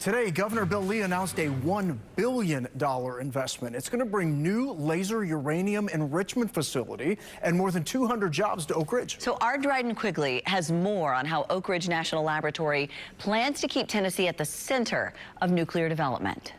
Today, Governor Bill Lee announced a $1 billion investment. It's going to bring new laser uranium enrichment facility and more than 200 jobs to Oak Ridge. So our Dryden Quigley has more on how Oak Ridge National Laboratory plans to keep Tennessee at the center of nuclear development.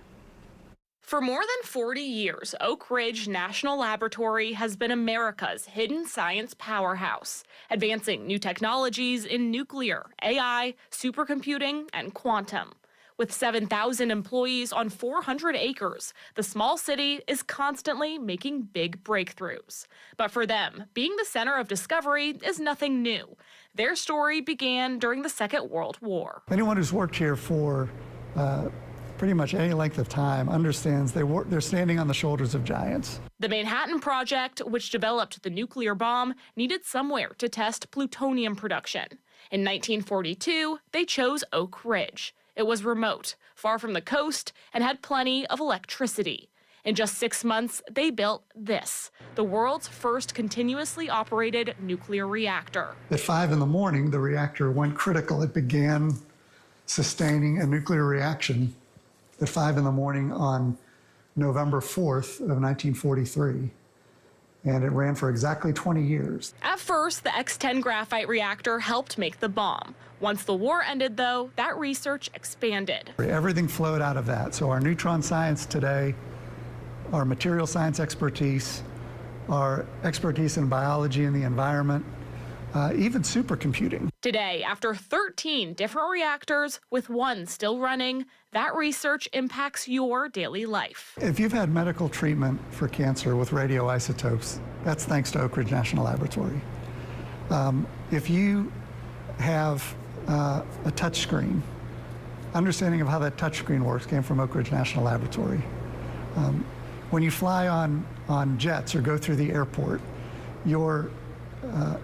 For more than 40 years, Oak Ridge National Laboratory has been America's hidden science powerhouse, advancing new technologies in nuclear, AI, supercomputing, and quantum. With 7,000 employees on 400 acres, the small city is constantly making big breakthroughs. But for them, being the center of discovery is nothing new. Their story began during the Second World War. Anyone who's worked here for pretty much any length of time understands they're standing on the shoulders of giants. The Manhattan Project, which developed the nuclear bomb, needed somewhere to test plutonium production. In 1942, they chose Oak Ridge. It was remote, far from the coast, and had plenty of electricity. In just 6 months, they built this, the world's first continuously operated nuclear reactor. At 5 in the morning, the reactor went critical. It began sustaining a nuclear reaction at 5 in the morning on November 4th of 1943. And it ran for exactly 20 years. At first, the X-10 graphite reactor helped make the bomb. Once the war ended, though, that research expanded. Everything flowed out of that. So our neutron science today, our material science expertise, our expertise in biology and the environment, even supercomputing. Today, after 13 different reactors with one still running, that research impacts your daily life. If you've had medical treatment for cancer with radioisotopes, that's thanks to Oak Ridge National Laboratory. If you have a touch screen, understanding of how that touch screen works came from Oak Ridge National Laboratory. When you fly on jets or go through the airport, your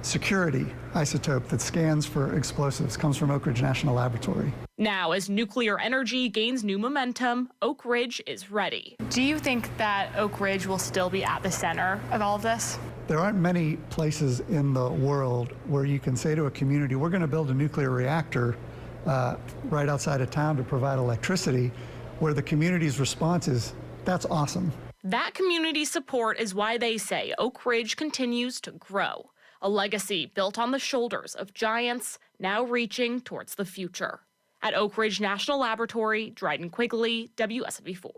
security isotope that scans for explosives comes from Oak Ridge National Laboratory. Now, as nuclear energy gains new momentum, Oak Ridge is ready. Do you think that Oak Ridge will still be at the center of all of this? There aren't many places in the world where you can say to a community, we're going to build a nuclear reactor right outside of town to provide electricity, where the community's response is, that's awesome. That community support is why they say Oak Ridge continues to grow. A legacy built on the shoulders of giants now reaching towards the future. At Oak Ridge National Laboratory, Dryden Quigley, WSB4.